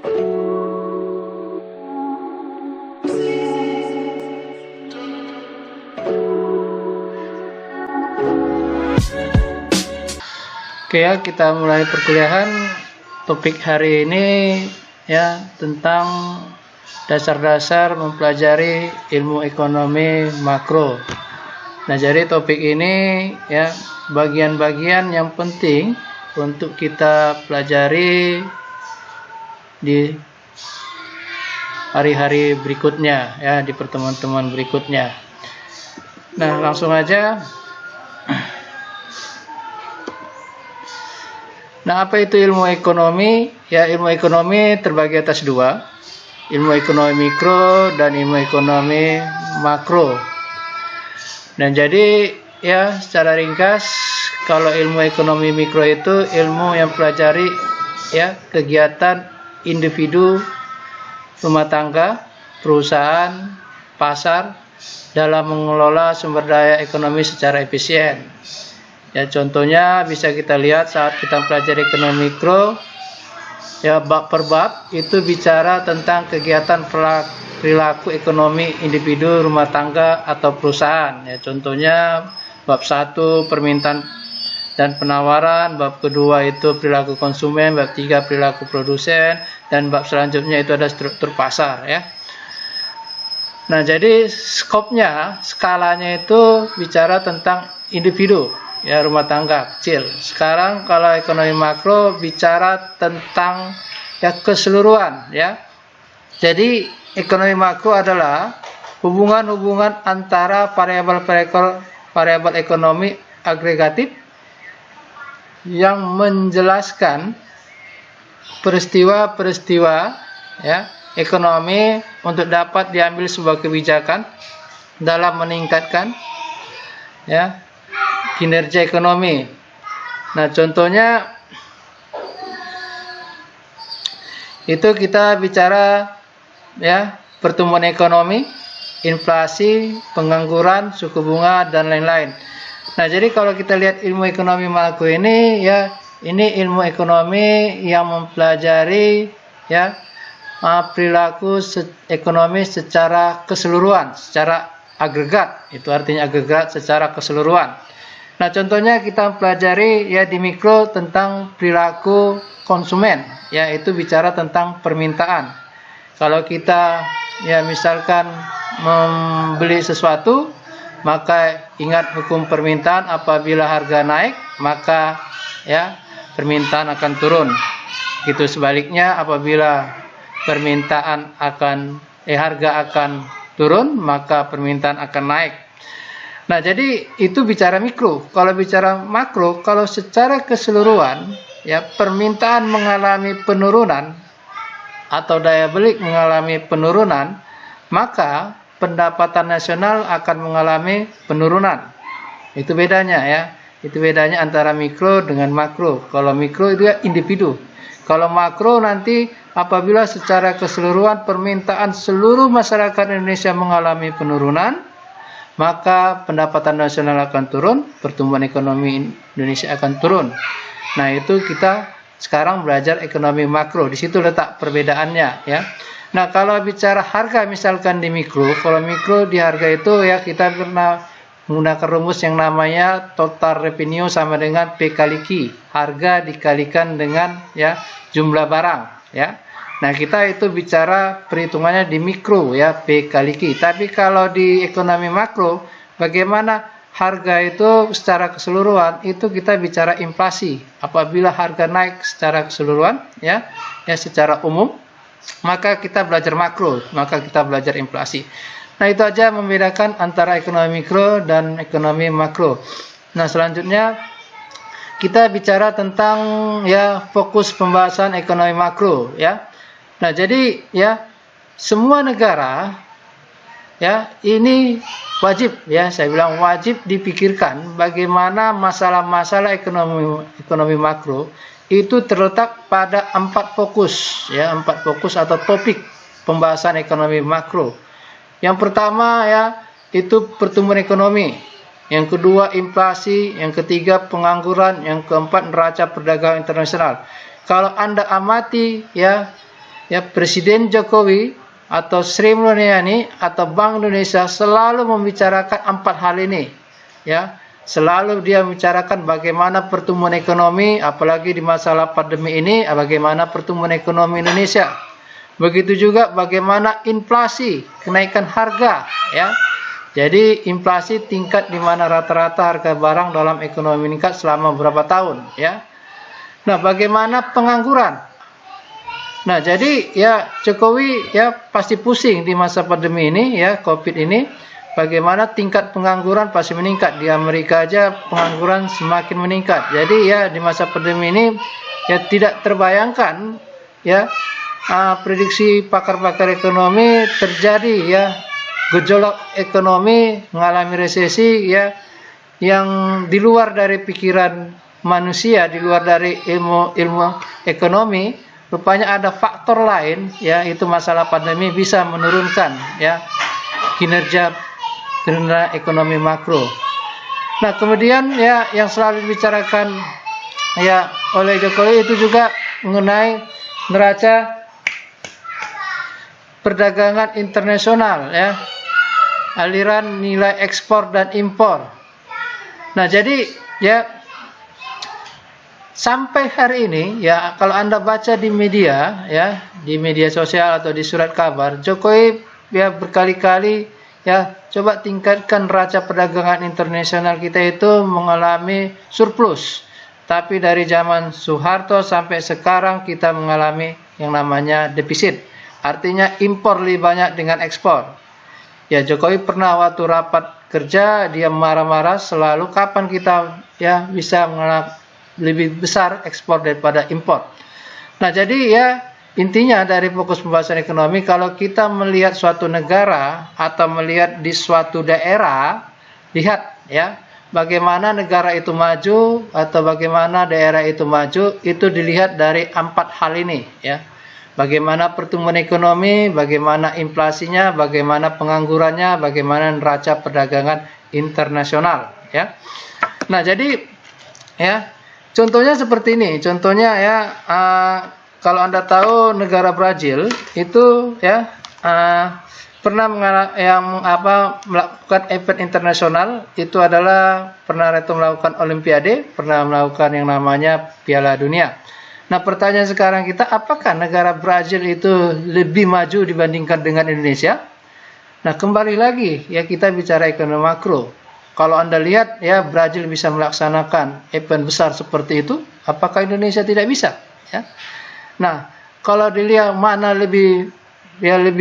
Oke ya, kita mulai perkuliahan. Topik hari ini ya tentang dasar-dasar mempelajari ilmu ekonomi makro. Nah, jadi topik ini ya bagian-bagian yang penting untuk kita pelajari di hari-hari berikutnya ya, di pertemuan-pertemuan berikutnya. Nah, langsung aja. Nah, apa itu ilmu ekonomi? Ya, ilmu ekonomi terbagi atas dua, ilmu ekonomi mikro dan ilmu ekonomi makro. Dan jadi ya secara ringkas, kalau ilmu ekonomi mikro itu ilmu yang pelajari ya kegiatan individu, rumah tangga, perusahaan, pasar dalam mengelola sumber daya ekonomi secara efisien. Ya, contohnya bisa kita lihat saat kita pelajari ekonomi mikro, ya bab per bab itu bicara tentang kegiatan perilaku ekonomi individu, rumah tangga atau perusahaan. Ya, contohnya bab 1 permintaan dan penawaran, bab kedua itu perilaku konsumen, bab 3 perilaku produsen, dan bab selanjutnya itu ada struktur pasar ya. Nah, jadi skopnya, skalanya itu bicara tentang individu. Ya, rumah tangga kecil. Sekarang kalau ekonomi makro bicara tentang ya keseluruhan ya. Jadi ekonomi makro adalah hubungan-hubungan antara variabel ekonomi agregatif yang menjelaskan peristiwa-peristiwa ya ekonomi untuk dapat diambil sebuah kebijakan dalam meningkatkan ya kinerja ekonomi. Nah, contohnya itu kita bicara ya pertumbuhan ekonomi, inflasi, pengangguran, suku bunga dan lain-lain. Nah, jadi kalau kita lihat ilmu ekonomi makro ini ya, ini ilmu ekonomi yang mempelajari ya perilaku ekonomi secara keseluruhan, secara agregat. Itu artinya agregat secara keseluruhan. Nah, contohnya kita pelajari ya di mikro tentang perilaku konsumen, yaitu bicara tentang permintaan. Kalau kita ya misalkan membeli sesuatu, maka ingat hukum permintaan, apabila harga naik, maka ya permintaan akan turun. Gitu sebaliknya, apabila permintaan harga akan turun, maka permintaan akan naik. Nah, jadi itu bicara mikro. Kalau bicara makro, kalau secara keseluruhan ya permintaan mengalami penurunan atau daya beli mengalami penurunan, maka pendapatan nasional akan mengalami penurunan. Itu bedanya ya. Itu bedanya antara mikro dengan makro. Kalau mikro itu ya individu. Kalau makro nanti apabila secara keseluruhan permintaan seluruh masyarakat Indonesia mengalami penurunan, maka pendapatan nasional akan turun, pertumbuhan ekonomi Indonesia akan turun. Nah, itu kita sekarang belajar ekonomi makro. Di situ letak perbedaannya ya. Nah, kalau bicara harga misalkan di mikro, kalau mikro di harga itu ya kita pernah menggunakan rumus yang namanya total revenue sama dengan P kali Q. Harga dikalikan dengan ya jumlah barang ya. Nah, kita itu bicara perhitungannya di mikro ya, P kali Q. Tapi kalau di ekonomi makro, bagaimana harga itu secara keseluruhan, itu kita bicara inflasi. Apabila harga naik secara keseluruhan ya secara umum, maka kita belajar makro, maka kita belajar inflasi. Nah, itu aja membedakan antara ekonomi mikro dan ekonomi makro. Nah, selanjutnya kita bicara tentang ya fokus pembahasan ekonomi makro ya. Nah, jadi ya semua negara ya ini wajib ya, saya bilang wajib dipikirkan bagaimana masalah-masalah ekonomi makro itu terletak pada 4 fokus ya, 4 fokus atau topik pembahasan ekonomi makro. Yang pertama ya itu pertumbuhan ekonomi, yang kedua inflasi, yang ketiga pengangguran, yang keempat neraca perdagangan internasional. Kalau Anda amati ya ya Presiden Jokowi atau Sri Mulyani atau Bank Indonesia selalu membicarakan 4 hal ini, ya. Selalu dia membicarakan bagaimana pertumbuhan ekonomi, apalagi di masalah pandemi ini, bagaimana pertumbuhan ekonomi Indonesia. Begitu juga bagaimana inflasi, kenaikan harga, ya. Jadi inflasi tingkat di mana rata-rata harga barang dalam ekonomi meningkat selama beberapa tahun, ya. Nah, bagaimana pengangguran? Nah, jadi ya Jokowi ya pasti pusing di masa pandemi ini, ya COVID ini, bagaimana tingkat pengangguran pasti meningkat. Di Amerika aja pengangguran semakin meningkat. Jadi ya di masa pandemi ini ya tidak terbayangkan, ya prediksi pakar-pakar ekonomi terjadi ya gejolak ekonomi, mengalami resesi ya yang di luar dari pikiran manusia, di luar dari ilmu ekonomi. Rupanya ada faktor lain, ya itu masalah pandemi bisa menurunkan ya kinerja ekonomi makro. Nah, kemudian ya yang selalu dibicarakan ya oleh Jokowi itu juga mengenai neraca perdagangan internasional, ya, aliran nilai ekspor dan impor. Nah, jadi ya sampai hari ini, ya kalau Anda baca di media, ya di media sosial atau di surat kabar, Jokowi ya berkali-kali ya coba tingkatkan neraca perdagangan internasional kita itu mengalami surplus. Tapi dari zaman Soeharto sampai sekarang kita mengalami yang namanya defisit. Artinya impor lebih banyak dengan ekspor. Ya Jokowi pernah waktu rapat kerja dia marah-marah selalu kapan kita ya bisa mengalami lebih besar ekspor daripada impor. Nah, jadi ya intinya dari fokus pembahasan ekonomi, kalau kita melihat suatu negara atau melihat di suatu daerah, lihat ya bagaimana negara itu maju atau bagaimana daerah itu maju, itu dilihat dari 4 hal ini, ya. Bagaimana pertumbuhan ekonomi, bagaimana inflasinya, bagaimana penganggurannya, bagaimana neraca perdagangan internasional, ya. Nah, jadi ya contohnya seperti ini. Contohnya ya kalau Anda tahu negara Brazil itu ya pernah melakukan event internasional, itu adalah pernah itu melakukan olimpiade, pernah melakukan yang namanya Piala Dunia. Nah, pertanyaan sekarang kita, apakah negara Brazil itu lebih maju dibandingkan dengan Indonesia? Nah, kembali lagi ya kita bicara ekonomi makro. Kalau Anda lihat ya Brazil bisa melaksanakan event besar seperti itu, apakah Indonesia tidak bisa? Ya. Nah, kalau dilihat mana lebih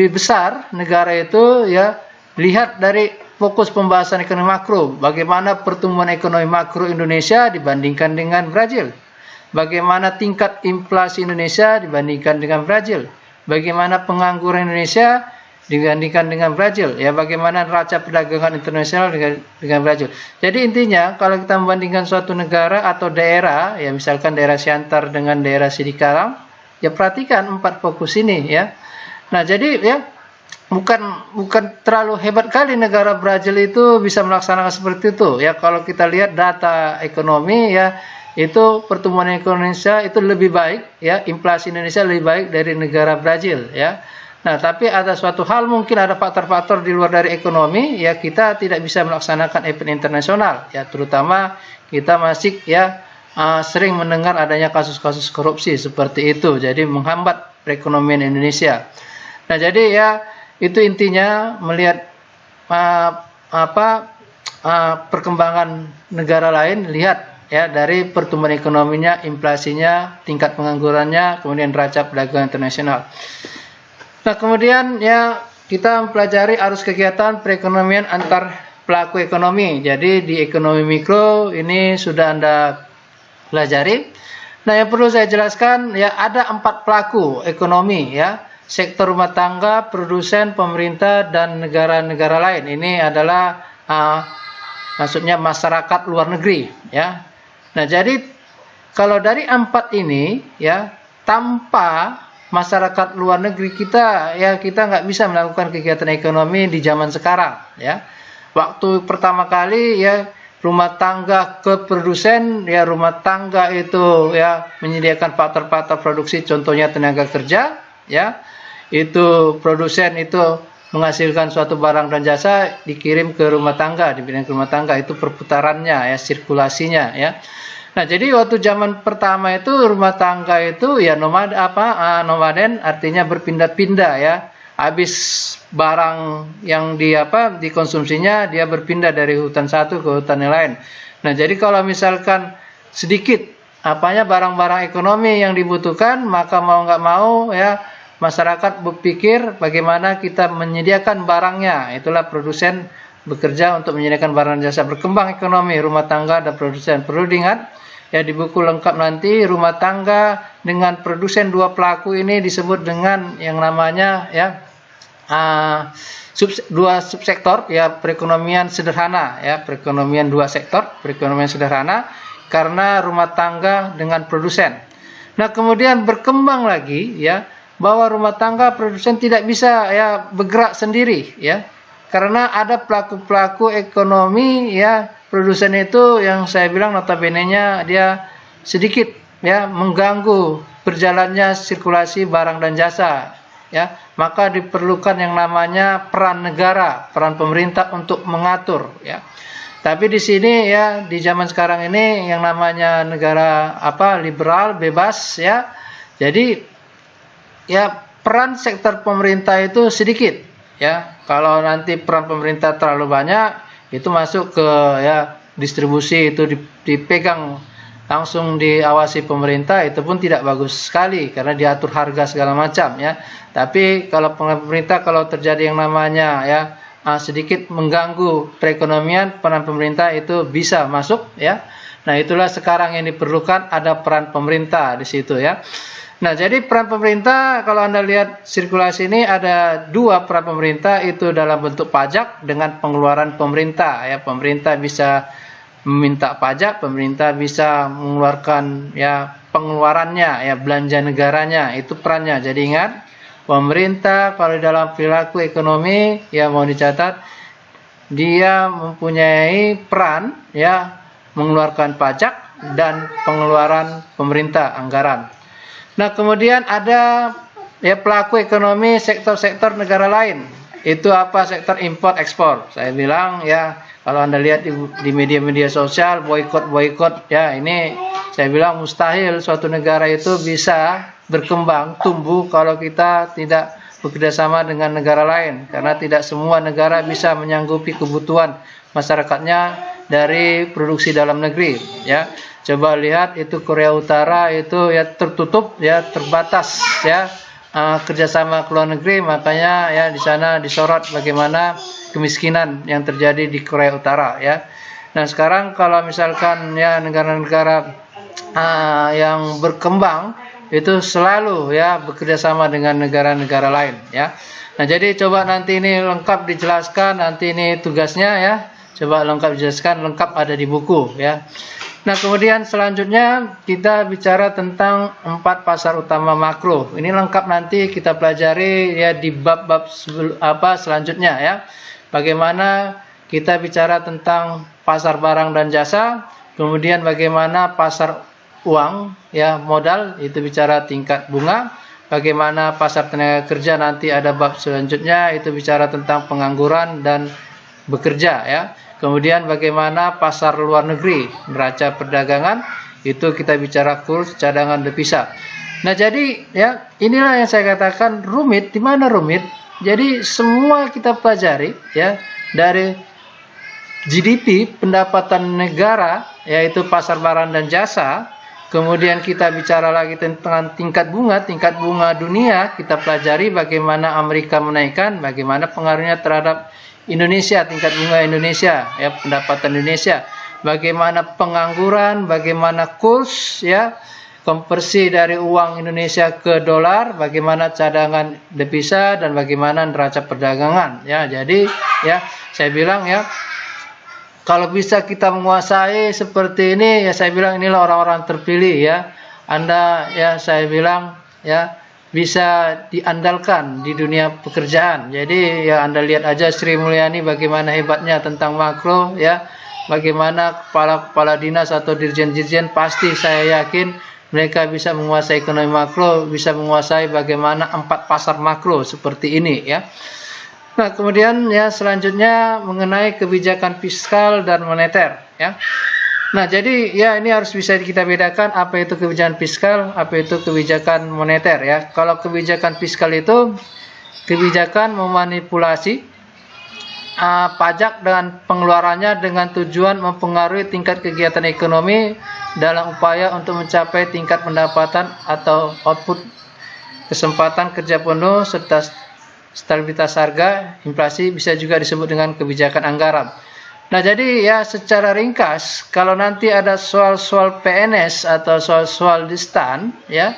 besar negara itu, ya lihat dari fokus pembahasan ekonomi makro. Bagaimana pertumbuhan ekonomi makro Indonesia dibandingkan dengan Brazil? Bagaimana tingkat inflasi Indonesia dibandingkan dengan Brazil? Bagaimana pengangguran Indonesia dibandingkan dengan Brazil, ya bagaimana neraca perdagangan internasional dengan Brazil. Jadi intinya kalau kita membandingkan suatu negara atau daerah, ya misalkan daerah Siantar dengan daerah Sidikalang, ya perhatikan 4 fokus ini, ya. Nah, jadi ya bukan terlalu hebat kali negara Brazil itu bisa melaksanakan seperti itu, ya. Kalau kita lihat data ekonomi, ya itu pertumbuhan ekonomi Indonesia itu lebih baik, ya inflasi Indonesia lebih baik dari negara Brazil, ya. Nah, tapi ada suatu hal, mungkin ada faktor-faktor di luar dari ekonomi, ya kita tidak bisa melaksanakan event internasional, ya terutama kita masih ya sering mendengar adanya kasus-kasus korupsi seperti itu, jadi menghambat perekonomian Indonesia. Nah, jadi ya itu intinya melihat perkembangan negara lain, lihat ya dari pertumbuhan ekonominya, inflasinya, tingkat penganggurannya, kemudian neraca perdagangan internasional. Nah, kemudian ya kita mempelajari arus kegiatan perekonomian antar pelaku ekonomi. Jadi di ekonomi mikro ini sudah Anda pelajari. Nah, yang perlu saya jelaskan ya ada 4 pelaku ekonomi, ya. Sektor rumah tangga, produsen, pemerintah, dan negara-negara lain. Ini adalah maksudnya masyarakat luar negeri, ya. Nah, jadi kalau dari 4 ini ya tanpa masyarakat luar negeri kita nggak bisa melakukan kegiatan ekonomi di zaman sekarang, ya. Waktu pertama kali ya rumah tangga ke produsen, ya rumah tangga itu ya menyediakan faktor-faktor produksi, contohnya tenaga kerja, ya. Itu produsen itu menghasilkan suatu barang dan jasa dikirim ke rumah tangga, dikirim ke rumah tangga, itu perputarannya ya, sirkulasinya ya. Nah, jadi waktu zaman pertama itu rumah tangga itu ya nomaden artinya berpindah-pindah ya. Habis barang yang dikonsumsinya dia berpindah dari hutan satu ke hutan yang lain. Nah, jadi kalau misalkan sedikit barang-barang ekonomi yang dibutuhkan, maka mau nggak mau ya masyarakat berpikir bagaimana kita menyediakan barangnya. Itulah produsen bekerja untuk menyediakan barang dan jasa. Berkembang ekonomi rumah tangga dan produsen. Perlu diingat ya, di buku lengkap nanti rumah tangga dengan produsen, dua pelaku ini disebut dengan yang namanya ya dua subsektor ya, perekonomian sederhana ya, perekonomian dua sektor, perekonomian sederhana karena rumah tangga dengan produsen. Nah, kemudian berkembang lagi ya, bahwa rumah tangga produsen tidak bisa ya bergerak sendiri ya, karena ada pelaku-pelaku ekonomi ya, produsen itu yang saya bilang notabene-nya dia sedikit ya mengganggu berjalannya sirkulasi barang dan jasa ya, maka diperlukan yang namanya peran negara, peran pemerintah untuk mengatur ya. Tapi di sini ya, di zaman sekarang ini yang namanya negara liberal, bebas ya. Jadi ya peran sektor pemerintah itu sedikit ya. Kalau nanti peran pemerintah terlalu banyak, itu masuk ke ya distribusi, itu dipegang langsung diawasi pemerintah, itu pun tidak bagus sekali karena diatur harga segala macam ya. Tapi kalau pemerintah kalau terjadi yang namanya ya sedikit mengganggu perekonomian, peran pemerintah itu bisa masuk ya. Nah, itulah sekarang yang diperlukan, ada peran pemerintah di situ ya. Nah, jadi peran pemerintah kalau Anda lihat sirkulasi ini ada dua peran pemerintah, itu dalam bentuk pajak dengan pengeluaran pemerintah ya. Pemerintah bisa meminta pajak, pemerintah bisa mengeluarkan ya pengeluarannya ya, belanja negaranya, itu perannya. Jadi ingat, pemerintah kalau dalam perilaku ekonomi ya mau dicatat, dia mempunyai peran ya mengeluarkan pajak dan pengeluaran pemerintah, anggaran. Nah, kemudian ada ya pelaku ekonomi sektor-sektor negara lain. Itu sektor import ekspor. Saya bilang ya, kalau Anda lihat di media-media sosial, boikot ya, ini saya bilang mustahil suatu negara itu bisa berkembang, tumbuh kalau kita tidak bekerjasama dengan negara lain, karena tidak semua negara bisa menyanggupi kebutuhan masyarakatnya dari produksi dalam negeri ya. Coba lihat itu Korea Utara itu ya tertutup ya, terbatas ya kerjasama ke luar negeri, makanya ya di sana disorot bagaimana kemiskinan yang terjadi di Korea Utara ya. Nah, sekarang kalau misalkan ya negara-negara yang berkembang itu selalu ya bekerjasama dengan negara-negara lain ya. Nah, jadi coba nanti ini lengkap dijelaskan, nanti ini tugasnya ya. Coba lengkap dijelaskan, lengkap ada di buku ya. Nah, kemudian selanjutnya kita bicara tentang 4 pasar utama makro. Ini lengkap nanti kita pelajari ya di bab-bab selanjutnya ya. Bagaimana kita bicara tentang pasar barang dan jasa, kemudian bagaimana pasar uang ya, modal, itu bicara tingkat bunga. Bagaimana pasar tenaga kerja, nanti ada bab selanjutnya, itu bicara tentang pengangguran dan bekerja ya. Kemudian bagaimana pasar luar negeri, neraca perdagangan, itu kita bicara kurs, cadangan, devisa. Nah, jadi ya inilah yang saya katakan rumit. Di mana rumit? Jadi semua kita pelajari ya, dari GDP, pendapatan negara, yaitu pasar barang dan jasa. Kemudian kita bicara lagi tentang tingkat bunga dunia, kita pelajari bagaimana Amerika menaikkan, bagaimana pengaruhnya terhadap Indonesia, tingkat bunga Indonesia, ya, pendapatan Indonesia, bagaimana pengangguran, bagaimana kurs, ya, konversi dari uang Indonesia ke dolar, bagaimana cadangan devisa, dan bagaimana neraca perdagangan, ya. Jadi, ya, saya bilang ya, kalau bisa kita menguasai seperti ini, ya saya bilang inilah orang-orang terpilih, ya. Anda, ya, saya bilang, ya, bisa diandalkan di dunia pekerjaan. Jadi ya Anda lihat aja Sri Mulyani bagaimana hebatnya tentang makro ya. Bagaimana kepala-kepala dinas atau dirjen-dirjen pasti saya yakin mereka bisa menguasai ekonomi makro, bisa menguasai bagaimana 4 pasar makro seperti ini ya. Nah, kemudian ya selanjutnya mengenai kebijakan fiskal dan moneter ya. Nah, jadi ya ini harus bisa kita bedakan apa itu kebijakan fiskal, apa itu kebijakan moneter ya. Kalau kebijakan fiskal itu kebijakan memanipulasi pajak dan pengeluarannya dengan tujuan mempengaruhi tingkat kegiatan ekonomi dalam upaya untuk mencapai tingkat pendapatan atau output, kesempatan kerja penuh, serta stabilitas harga, inflasi. Bisa juga disebut dengan kebijakan anggaran. Nah, jadi ya secara ringkas, kalau nanti ada soal-soal PNS atau soal-soal di STAN, ya,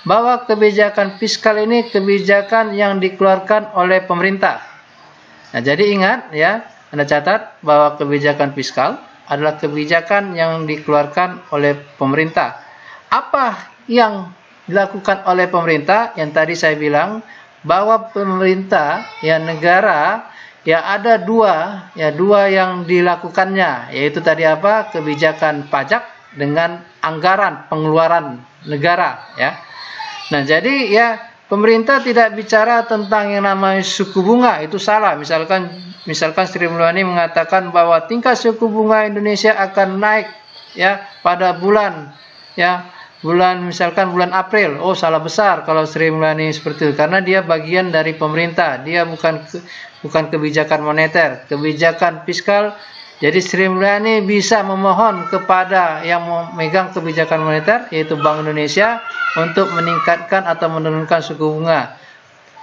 bahwa kebijakan fiskal ini kebijakan yang dikeluarkan oleh pemerintah. Nah, jadi ingat ya, Anda catat bahwa kebijakan fiskal adalah kebijakan yang dikeluarkan oleh pemerintah. Apa yang dilakukan oleh pemerintah? Yang tadi saya bilang bahwa pemerintah, ya negara, ya ada dua yang dilakukannya, yaitu tadi apa? Kebijakan pajak dengan anggaran pengeluaran negara, ya. Nah, jadi ya pemerintah tidak bicara tentang yang namanya suku bunga, itu salah. Misalkan Sri Mulyani mengatakan bahwa tingkat suku bunga Indonesia akan naik ya pada bulan misalkan bulan April. Oh, salah besar kalau Sri Mulyani seperti itu, karena dia bagian dari pemerintah, dia bukan kebijakan moneter, kebijakan fiskal. Jadi Sri Mulyani bisa memohon kepada yang memegang kebijakan moneter, yaitu Bank Indonesia, untuk meningkatkan atau menurunkan suku bunga.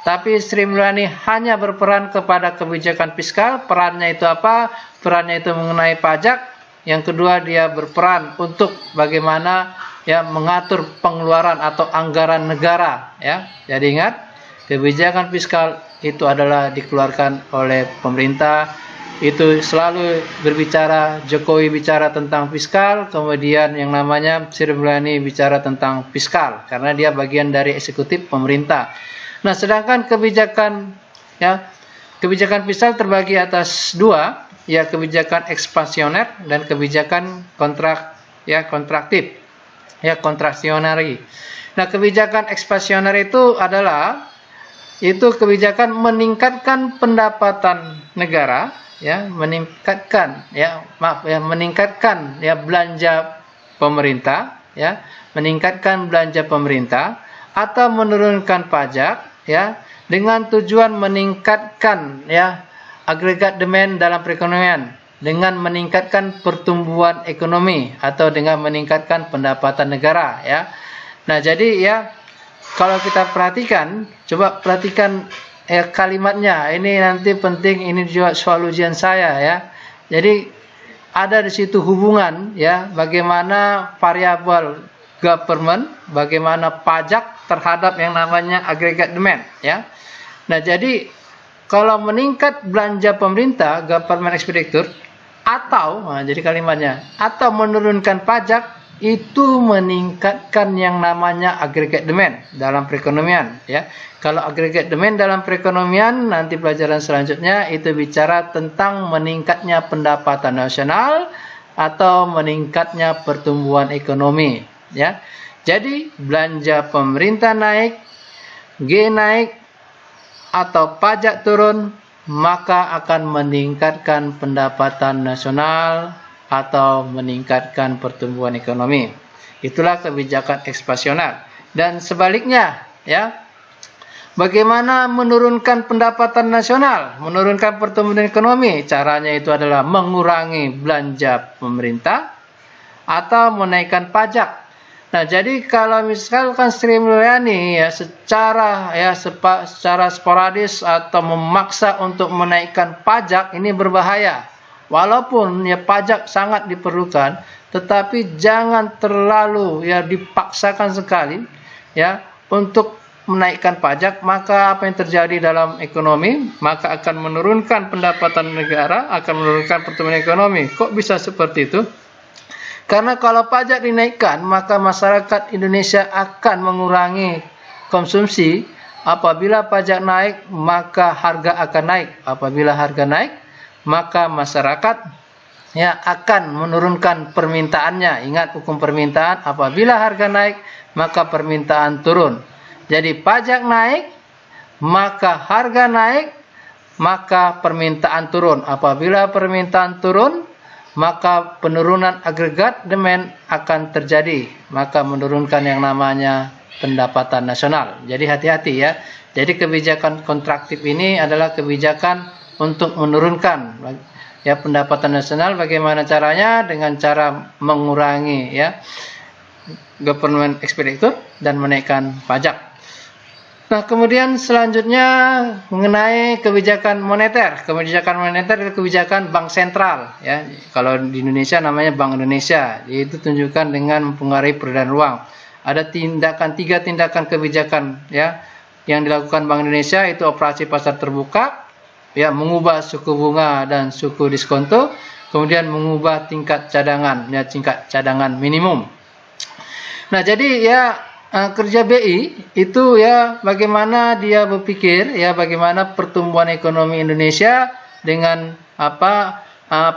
Tapi Sri Mulyani hanya berperan kepada kebijakan fiskal. Perannya itu apa? Perannya itu mengenai pajak. Yang kedua, dia berperan untuk bagaimana ya mengatur pengeluaran atau anggaran negara, ya. Jadi ingat, kebijakan fiskal itu adalah dikeluarkan oleh pemerintah. Itu selalu berbicara, Jokowi bicara tentang fiskal, kemudian yang namanya Sri Mulyani bicara tentang fiskal, karena dia bagian dari eksekutif pemerintah. Nah, sedangkan kebijakan fiskal terbagi atas dua, ya kebijakan ekspansioner dan kebijakan kontraktif, ya kontraksionari. Nah, kebijakan ekspansioner itu adalah kebijakan meningkatkan pendapatan negara, ya meningkatkan belanja pemerintah, ya meningkatkan belanja pemerintah atau menurunkan pajak, ya dengan tujuan meningkatkan ya agregat demand dalam perekonomian, dengan meningkatkan pertumbuhan ekonomi atau dengan meningkatkan pendapatan negara, ya. Nah, jadi ya kalau kita perhatikan, coba perhatikan kalimatnya. Ini nanti penting, ini juga soal ujian saya, ya. Jadi ada di situ hubungan, ya, bagaimana variabel government, bagaimana pajak terhadap yang namanya agregat demand, ya. Nah, jadi kalau meningkat belanja pemerintah, government expenditure, atau, nah, jadi kalimatnya, atau menurunkan pajak, itu meningkatkan yang namanya agregat demand dalam perekonomian, ya. Kalau agregat demand dalam perekonomian, nanti pelajaran selanjutnya itu bicara tentang meningkatnya pendapatan nasional atau meningkatnya pertumbuhan ekonomi, ya. Jadi belanja pemerintah naik, G naik, atau pajak turun, maka akan meningkatkan pendapatan nasional atau meningkatkan pertumbuhan ekonomi. Itulah kebijakan ekspansioner. Dan sebaliknya, ya, bagaimana menurunkan pendapatan nasional, menurunkan pertumbuhan ekonomi? Caranya itu adalah mengurangi belanja pemerintah atau menaikkan pajak. Nah, jadi kalau misalkan Sri Mulyani ya secara sporadis atau memaksa untuk menaikkan pajak, ini berbahaya. Walaupun ya pajak sangat diperlukan, tetapi jangan terlalu ya dipaksakan sekali ya untuk menaikkan pajak, maka apa yang terjadi dalam ekonomi? Maka akan menurunkan pendapatan negara, akan menurunkan pertumbuhan ekonomi. Kok bisa seperti itu? Karena kalau pajak dinaikkan, maka masyarakat Indonesia akan mengurangi konsumsi. Apabila pajak naik, maka harga akan naik. Apabila harga naik, maka masyarakat ya akan menurunkan permintaannya. Ingat hukum permintaan, apabila harga naik maka permintaan turun. Jadi pajak naik maka harga naik, maka permintaan turun. Apabila permintaan turun, maka penurunan agregat demand akan terjadi, maka menurunkan yang namanya pendapatan nasional. Jadi hati-hati ya. Jadi kebijakan kontraktif ini adalah kebijakan untuk menurunkan ya pendapatan nasional. Bagaimana caranya? Dengan cara mengurangi ya government expenditure dan menaikkan pajak. Nah, kemudian selanjutnya mengenai kebijakan moneter. Kebijakan moneter itu kebijakan bank sentral ya. Kalau di Indonesia namanya Bank Indonesia. Itu tunjukkan dengan mempengaruhi peredaran uang. Ada tiga tindakan kebijakan ya yang dilakukan Bank Indonesia, itu operasi pasar terbuka, ya, mengubah suku bunga dan suku diskonto, kemudian mengubah tingkat cadangan, ya, tingkat cadangan minimum. Nah, jadi ya kerja BI itu ya bagaimana dia berpikir ya bagaimana pertumbuhan ekonomi Indonesia dengan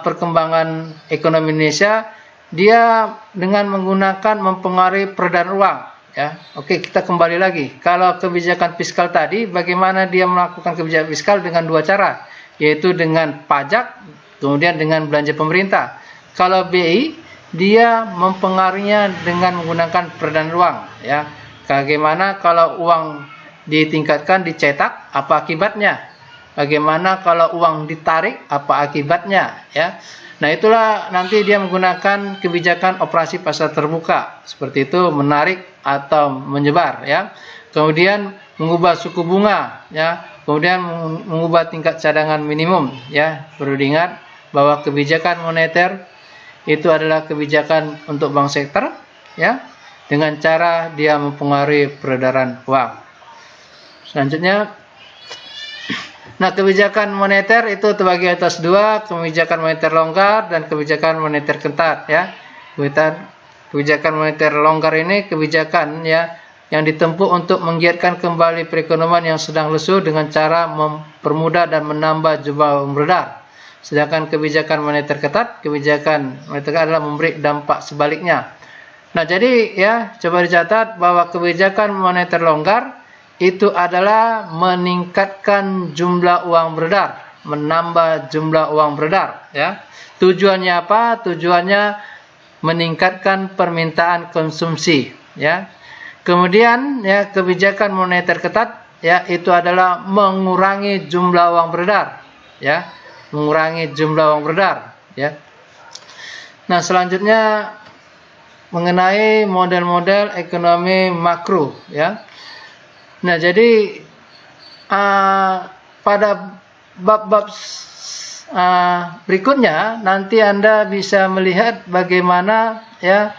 perkembangan ekonomi Indonesia, dia dengan menggunakan mempengaruhi peredaran uang ya. Oke, kita kembali lagi. Kalau kebijakan fiskal tadi, bagaimana dia melakukan kebijakan fiskal dengan dua cara, yaitu dengan pajak kemudian dengan belanja pemerintah. Kalau BI dia mempengaruhinya dengan menggunakan peredaran uang ya. Bagaimana kalau uang ditingkatkan, dicetak, apa akibatnya? Bagaimana kalau uang ditarik, apa akibatnya ya? Nah, itulah nanti dia menggunakan kebijakan operasi pasar terbuka seperti itu, menarik atau menyebar ya. Kemudian mengubah suku bunga ya, kemudian mengubah tingkat cadangan minimum ya. Perlu diingat bahwa kebijakan moneter itu adalah kebijakan untuk bank sektor ya, dengan cara dia mempengaruhi peredaran uang. Selanjutnya, nah, kebijakan moneter itu terbagi atas dua, kebijakan moneter longgar dan kebijakan moneter ketat ya. Kebijakan moneter longgar ini kebijakan ya yang ditempuh untuk menggiatkan kembali perekonomian yang sedang lesu dengan cara mempermudah dan menambah jumlah uang beredar. Sedangkan kebijakan moneter ketat, kebijakan moneter adalah memberi dampak sebaliknya. Nah, jadi ya coba dicatat bahwa kebijakan moneter longgar itu adalah meningkatkan jumlah uang beredar, menambah jumlah uang beredar ya. Tujuannya apa? Tujuannya meningkatkan permintaan konsumsi ya. Kemudian ya kebijakan moneter ketat ya itu adalah mengurangi jumlah uang beredar ya, mengurangi jumlah uang beredar ya. Nah, selanjutnya mengenai model-model ekonomi makro ya. Nah, jadi pada bab-bab berikutnya nanti Anda bisa melihat bagaimana ya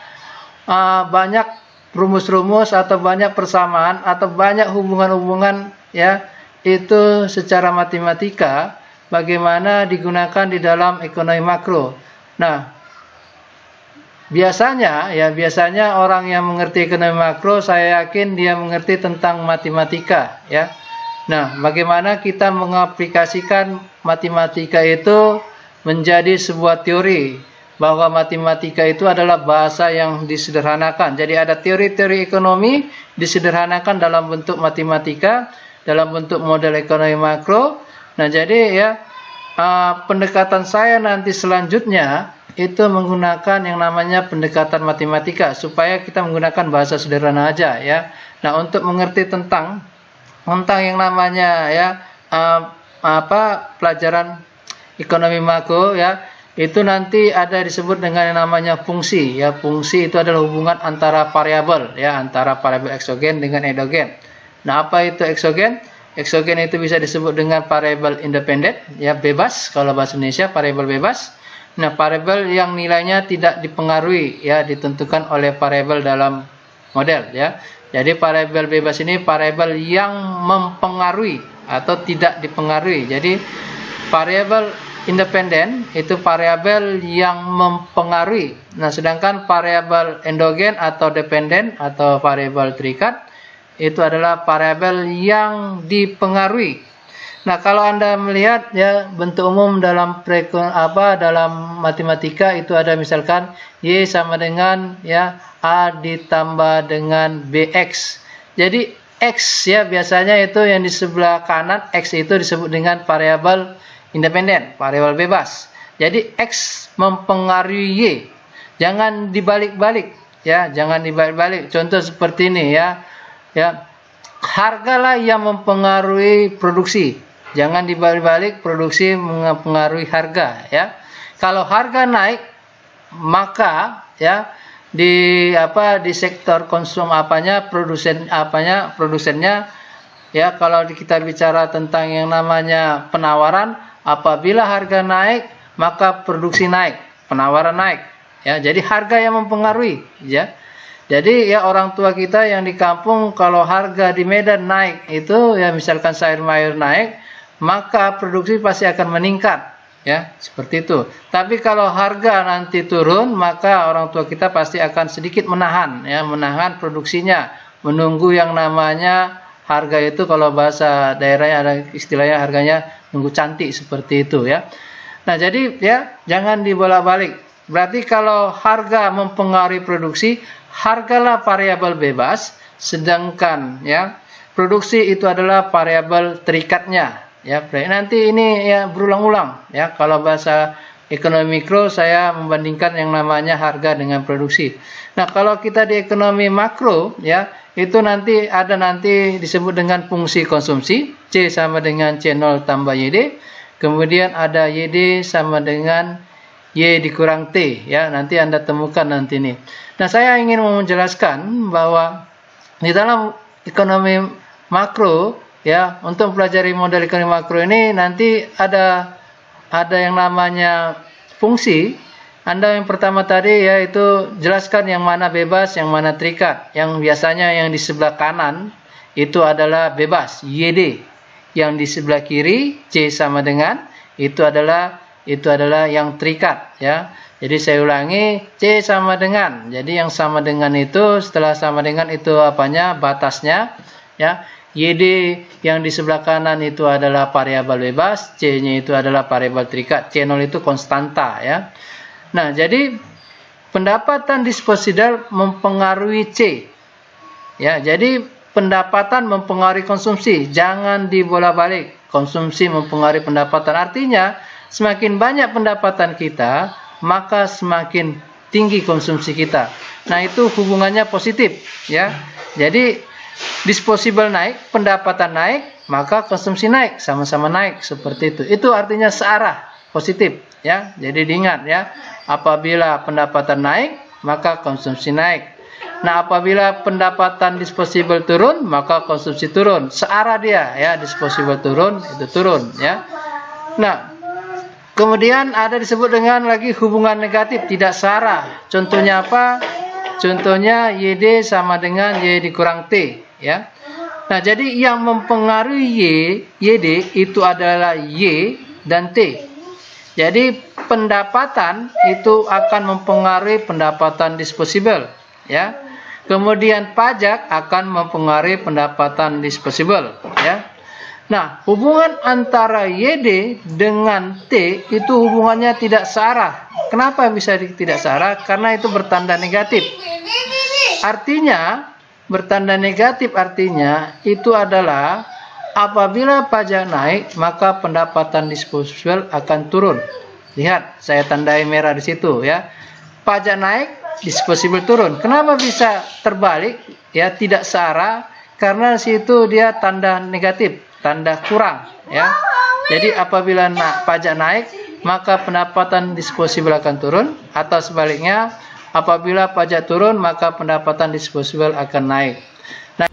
banyak rumus-rumus atau banyak persamaan atau banyak hubungan-hubungan ya itu secara matematika bagaimana digunakan di dalam ekonomi makro. Nah, biasanya orang yang mengerti ekonomi makro, saya yakin dia mengerti tentang matematika ya. Nah, bagaimana kita mengaplikasikan matematika itu menjadi sebuah teori, bahwa matematika itu adalah bahasa yang disederhanakan. Jadi ada teori-teori ekonomi disederhanakan dalam bentuk matematika, dalam bentuk model ekonomi makro. Nah, jadi ya pendekatan saya nanti selanjutnya itu menggunakan yang namanya pendekatan matematika supaya kita menggunakan bahasa sederhana aja ya. Nah, untuk mengerti tentang yang namanya ya pelajaran ekonomi makro ya, itu nanti ada disebut dengan yang namanya fungsi ya. Fungsi itu adalah hubungan antara variabel ya, antara variabel eksogen dengan endogen. Nah, apa itu eksogen? Eksogen itu bisa disebut dengan variabel independen ya, bebas kalau bahasa Indonesia, variabel bebas. Nah, variabel yang nilainya tidak dipengaruhi ya, ditentukan oleh variabel dalam model ya. Jadi variabel bebas ini variabel yang mempengaruhi atau tidak dipengaruhi. Jadi variabel independen itu variabel yang mempengaruhi. Nah, sedangkan variabel endogen atau dependen atau variabel terikat itu adalah variabel yang dipengaruhi. Nah, kalau Anda melihat ya bentuk umum dalam dalam matematika itu ada misalkan Y sama dengan ya A ditambah dengan BX. Jadi X ya biasanya itu yang di sebelah kanan, X itu disebut dengan variabel independen, variabel bebas. Jadi X mempengaruhi Y. Jangan dibalik-balik ya, jangan dibalik-balik. Contoh seperti ini ya. Ya. Hargalah yang mempengaruhi produksi. Jangan dibalik-balik, produksi mempengaruhi harga ya. Kalau harga naik maka ya di sektor produsennya ya, kalau kita bicara tentang yang namanya penawaran, apabila harga naik maka produksi naik, penawaran naik ya. Jadi harga yang mempengaruhi ya. Jadi ya orang tua kita yang di kampung kalau harga di Medan naik itu ya, misalkan sayur mayur naik, maka produksi pasti akan meningkat ya, seperti itu. Tapi kalau harga nanti turun, maka orang tua kita pasti akan sedikit menahan ya, menahan produksinya, menunggu yang namanya harga itu, kalau bahasa daerahnya ada istilahnya harganya nunggu cantik, seperti itu ya. Nah, jadi ya jangan dibolak-balik. Berarti kalau harga mempengaruhi produksi, hargalah variabel bebas, sedangkan ya produksi itu adalah variabel terikatnya. Ya, nanti ini ya berulang-ulang ya. Kalau bahasa ekonomi mikro saya membandingkan yang namanya harga dengan produksi. Nah, kalau kita di ekonomi makro ya, itu nanti disebut dengan fungsi konsumsi, C sama dengan C0 tambah YD. Kemudian ada YD sama dengan Y dikurang T ya. Nanti Anda temukan nanti ini. Nah, saya ingin menjelaskan bahwa di dalam ekonomi makro ya, untuk mempelajari model ekonomi makro ini nanti ada yang namanya fungsi. Anda yang pertama tadi yaitu jelaskan yang mana bebas, yang mana terikat. Yang biasanya yang di sebelah kanan itu adalah bebas, YD. Yang di sebelah kiri C sama dengan itu adalah yang terikat ya. Jadi saya ulangi, C sama dengan. Jadi yang sama dengan itu, setelah sama dengan itu apanya? Batasnya ya. YD yang di sebelah kanan itu adalah variabel bebas, C-nya itu adalah variabel terikat, C0 itu konstanta ya. Nah, jadi pendapatan disposibel mempengaruhi C. Ya, jadi pendapatan mempengaruhi konsumsi, jangan dibolak-balik. Konsumsi mempengaruhi pendapatan, artinya semakin banyak pendapatan kita, maka semakin tinggi konsumsi kita. Nah, itu hubungannya positif ya. Jadi disposable naik, pendapatan naik, maka konsumsi naik, sama-sama naik, seperti itu. Itu artinya searah, positif ya. Jadi diingat ya, apabila pendapatan naik, maka konsumsi naik. Nah, apabila pendapatan disposable turun, maka konsumsi turun. Searah dia ya, disposable turun, itu turun ya. Nah, kemudian ada disebut dengan lagi hubungan negatif, tidak searah. Contohnya apa? Contohnya YD sama dengan Y dikurang T ya. Nah, jadi yang mempengaruhi YD itu adalah Y dan T. Jadi pendapatan itu akan mempengaruhi pendapatan disposable ya. Kemudian pajak akan mempengaruhi pendapatan disposable ya. Nah, hubungan antara YD dengan T itu hubungannya tidak searah. Kenapa bisa tidak searah? Karena itu bertanda negatif. Artinya, bertanda negatif artinya itu adalah apabila pajak naik, maka pendapatan disposable akan turun. Lihat, saya tandai merah di situ ya. Pajak naik, disposable turun. Kenapa bisa terbalik? Ya, tidak searah karena situ dia tanda negatif, tanda kurang ya. Jadi apabila pajak naik, maka pendapatan disposable akan turun, atau sebaliknya apabila pajak turun maka pendapatan disposable akan naik. Nah,